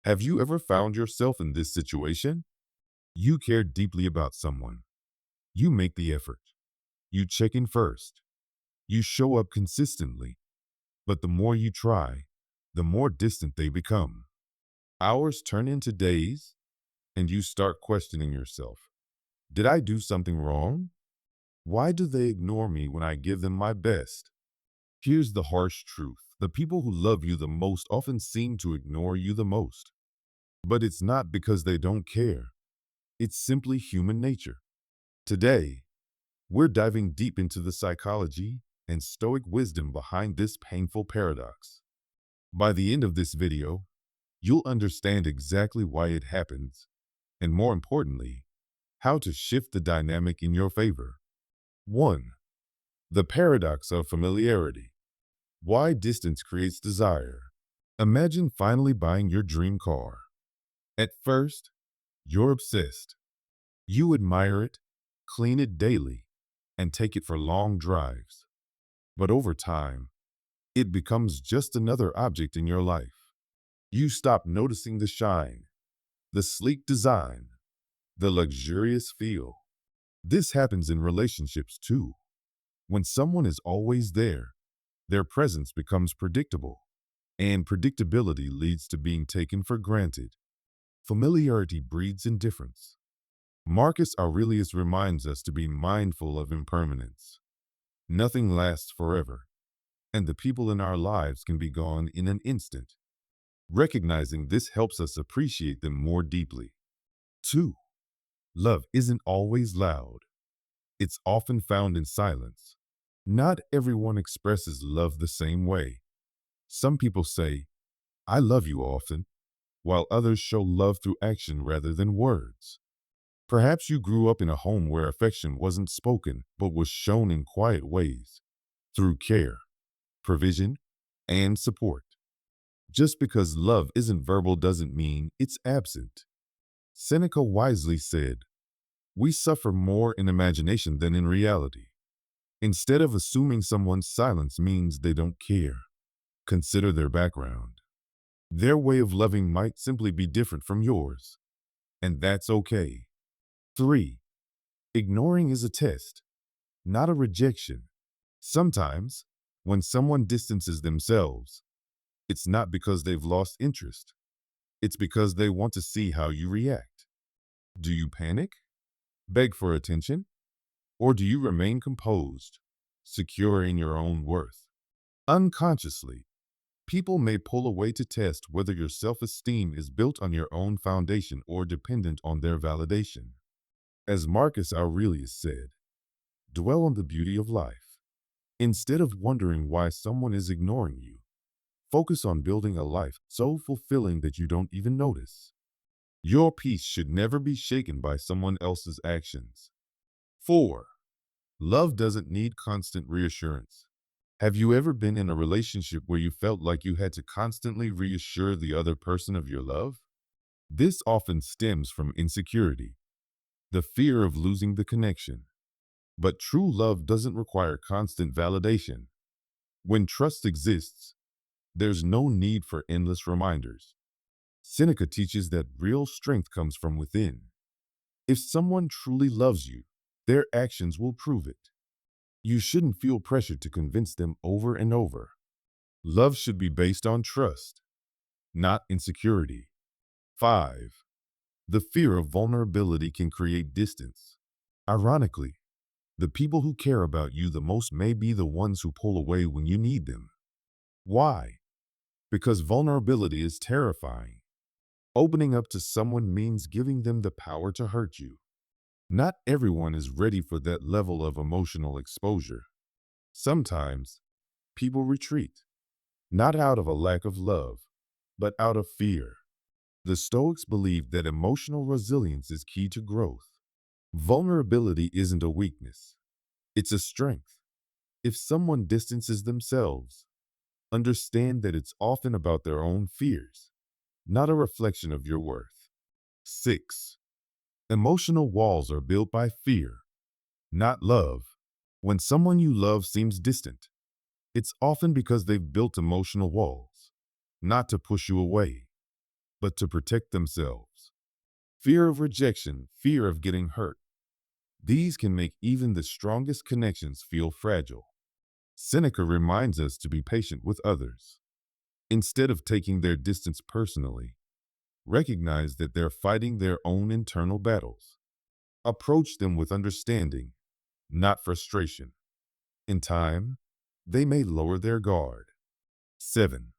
Have you ever found yourself in this situation? You care deeply about someone. You make the effort. You check in first. You show up consistently. But the more you try, the more distant they become. Hours turn into days, and you start questioning yourself. Did I do something wrong? Why do they ignore me when I give them my best? Here's the harsh truth. The people who love you the most often seem to ignore you the most. But it's not because they don't care. It's simply human nature. Today, we're diving deep into the psychology and Stoic wisdom behind this painful paradox. By the end of this video, you'll understand exactly why it happens, and more importantly, how to shift the dynamic in your favor. 1. The paradox of familiarity. Why distance creates desire. Imagine finally buying your dream car. At first, you're obsessed. You admire it, clean it daily, and take it for long drives. But over time, it becomes just another object in your life. You stop noticing the shine, the sleek design, the luxurious feel. This happens in relationships too. When someone is always there, their presence becomes predictable, and predictability leads to being taken for granted. Familiarity breeds indifference. Marcus Aurelius reminds us to be mindful of impermanence. Nothing lasts forever, and the people in our lives can be gone in an instant. Recognizing this helps us appreciate them more deeply. 2. Love isn't always loud. It's often found in silence. Not everyone expresses love the same way. Some people say, "I love you" often, while others show love through action rather than words. Perhaps you grew up in a home where affection wasn't spoken but was shown in quiet ways, through care, provision, and support. Just because love isn't verbal doesn't mean it's absent. Seneca wisely said, "We suffer more in imagination than in reality." Instead of assuming someone's silence means they don't care, consider their background. Their way of loving might simply be different from yours, and that's okay. 3. Ignoring is a test, not a rejection. Sometimes, when someone distances themselves, it's not because they've lost interest. It's because they want to see how you react. Do you panic? Beg for attention? Or do you remain composed, secure in your own worth? Unconsciously, people may pull away to test whether your self-esteem is built on your own foundation or dependent on their validation. As Marcus Aurelius said, dwell on the beauty of life. Instead of wondering why someone is ignoring you, focus on building a life so fulfilling that you don't even notice. Your peace should never be shaken by someone else's actions. 4. Love doesn't need constant reassurance. Have you ever been in a relationship where you felt like you had to constantly reassure the other person of your love? This often stems from insecurity, the fear of losing the connection. But true love doesn't require constant validation. When trust exists, there's no need for endless reminders. Seneca teaches that real strength comes from within. If someone truly loves you, their actions will prove it. You shouldn't feel pressured to convince them over and over. Love should be based on trust, not insecurity. 5. The fear of vulnerability can create distance. Ironically, the people who care about you the most may be the ones who pull away when you need them. Why? Because vulnerability is terrifying. Opening up to someone means giving them the power to hurt you. Not everyone is ready for that level of emotional exposure. Sometimes, people retreat, not out of a lack of love, but out of fear. The Stoics believed that emotional resilience is key to growth. Vulnerability isn't a weakness, it's a strength. If someone distances themselves, understand that it's often about their own fears, not a reflection of your worth. 6. Emotional walls are built by fear, not love. When someone you love seems distant, it's often because they've built emotional walls, not to push you away, but to protect themselves. Fear of rejection, fear of getting hurt. These can make even the strongest connections feel fragile. Seneca reminds us to be patient with others. Instead of taking their distance personally, recognize that they're fighting their own internal battles. Approach them with understanding, not frustration. In time, they may lower their guard. 7.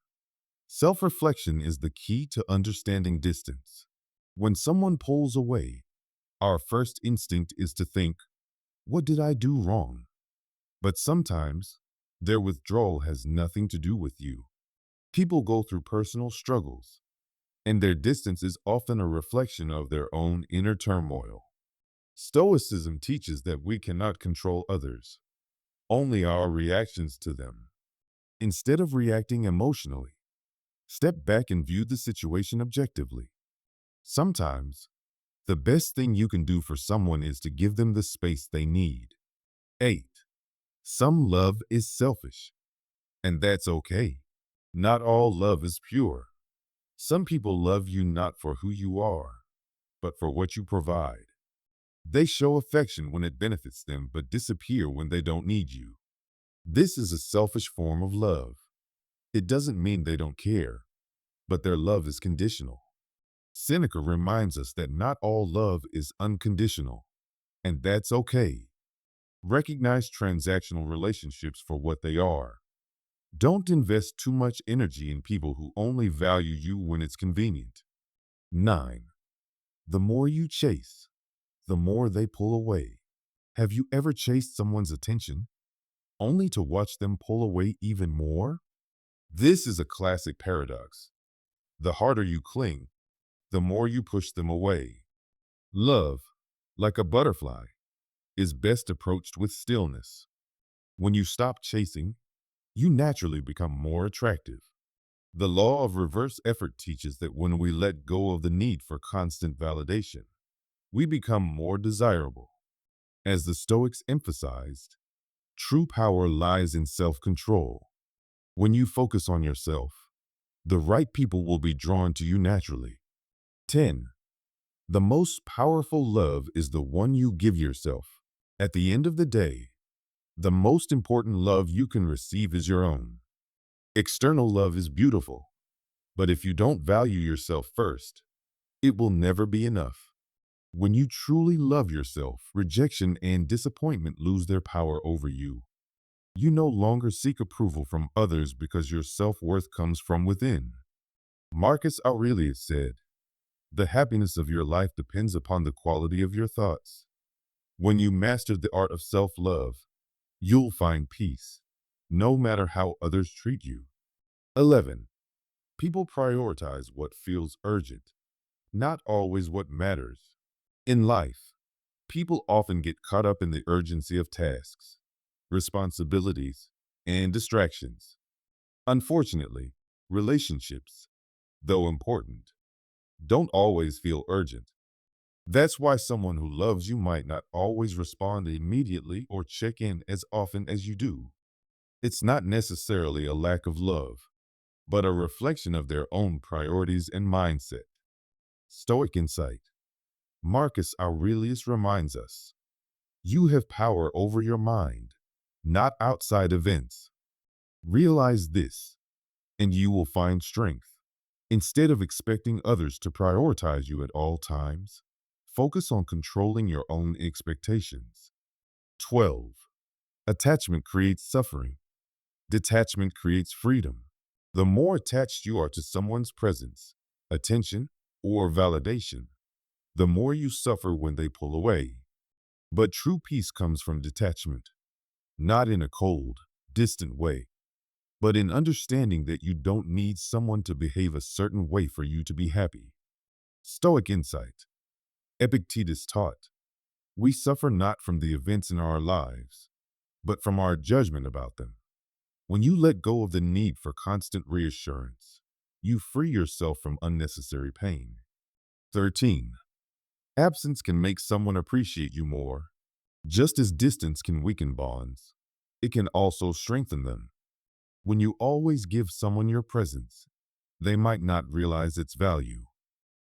Self-reflection is the key to understanding distance. When someone pulls away, our first instinct is to think, what did I do wrong? But sometimes, their withdrawal has nothing to do with you. People go through personal struggles, and their distance is often a reflection of their own inner turmoil. Stoicism teaches that we cannot control others, only our reactions to them. Instead of reacting emotionally, step back and view the situation objectively. Sometimes, the best thing you can do for someone is to give them the space they need. 8. Some love is selfish, and that's okay. Not all love is pure. Some people love you not for who you are, but for what you provide. They show affection when it benefits them, but disappear when they don't need you. This is a selfish form of love. It doesn't mean they don't care, but their love is conditional. Seneca reminds us that not all love is unconditional, and that's okay. Recognize transactional relationships for what they are. Don't invest too much energy in people who only value you when it's convenient. 9. The more you chase, the more they pull away. Have you ever chased someone's attention, only to watch them pull away even more? This is a classic paradox. The harder you cling, the more you push them away. Love, like a butterfly, is best approached with stillness. When you stop chasing, you naturally become more attractive. The law of reverse effort teaches that when we let go of the need for constant validation, we become more desirable. As the Stoics emphasized, true power lies in self-control. When you focus on yourself, the right people will be drawn to you naturally. 10. The most powerful love is the one you give yourself. At the end of the day, the most important love you can receive is your own. External love is beautiful, but if you don't value yourself first, it will never be enough. When you truly love yourself, rejection and disappointment lose their power over you. You no longer seek approval from others because your self-worth comes from within. Marcus Aurelius said, "The happiness of your life depends upon the quality of your thoughts." When you master the art of self-love, you'll find peace, no matter how others treat you. 11. People prioritize what feels urgent, not always what matters. In life, people often get caught up in the urgency of tasks, responsibilities, and distractions. Unfortunately, relationships, though important, don't always feel urgent. That's why someone who loves you might not always respond immediately or check in as often as you do. It's not necessarily a lack of love, but a reflection of their own priorities and mindset. Stoic insight. Marcus Aurelius reminds us, you have power over your mind, not outside events. Realize this, and you will find strength. Instead of expecting others to prioritize you at all times, focus on controlling your own expectations. 12. Attachment creates suffering. Detachment creates freedom. The more attached you are to someone's presence, attention, or validation, the more you suffer when they pull away. But true peace comes from detachment, not in a cold, distant way, but in understanding that you don't need someone to behave a certain way for you to be happy. Stoic insight. Epictetus taught, we suffer not from the events in our lives, but from our judgment about them. When you let go of the need for constant reassurance, you free yourself from unnecessary pain. 13. Absence can make someone appreciate you more. Just as distance can weaken bonds, it can also strengthen them. When you always give someone your presence, they might not realize its value,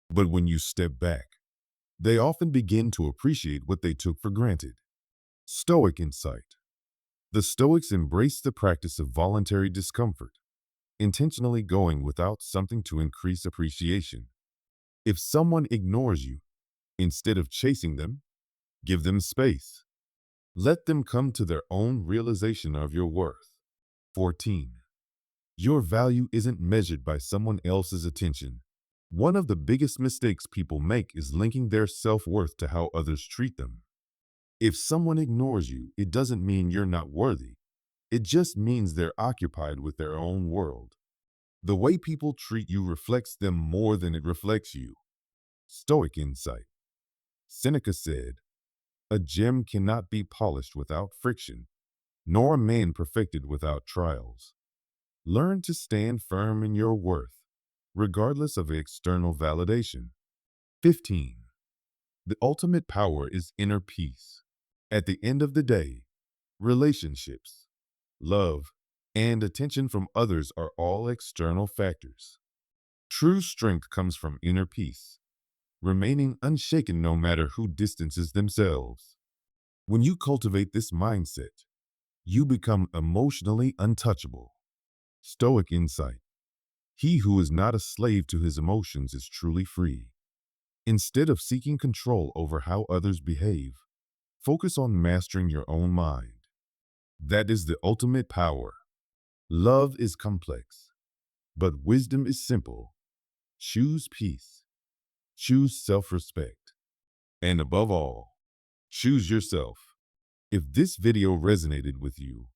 But when you step back, they often begin to appreciate what they took for granted. Stoic insight. The Stoics embraced the practice of voluntary discomfort, intentionally going without something to increase appreciation. If someone ignores you, instead of chasing them, give them space. Let them come to their own realization of your worth. 14. Your value isn't measured by someone else's attention. One of the biggest mistakes people make is linking their self-worth to how others treat them. If someone ignores you, it doesn't mean you're not worthy. It just means they're occupied with their own world. The way people treat you reflects them more than it reflects you. Stoic insight. Seneca said, "A gem cannot be polished without friction, nor a man perfected without trials." Learn to stand firm in your worth, regardless of external validation. 15. The ultimate power is inner peace. At the end of the day, relationships, love, and attention from others are all external factors. True strength comes from inner peace, remaining unshaken no matter who distances themselves. When you cultivate this mindset, you become emotionally untouchable. Stoic insight. He who is not a slave to his emotions is truly free. Instead of seeking control over how others behave, focus on mastering your own mind. That is the ultimate power. Love is complex, but wisdom is simple. Choose peace. Choose self-respect. And above all, choose yourself. If this video resonated with you,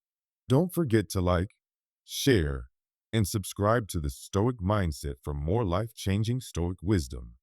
don't forget to like, share, and subscribe to the Stoic Mindset for more life-changing Stoic wisdom.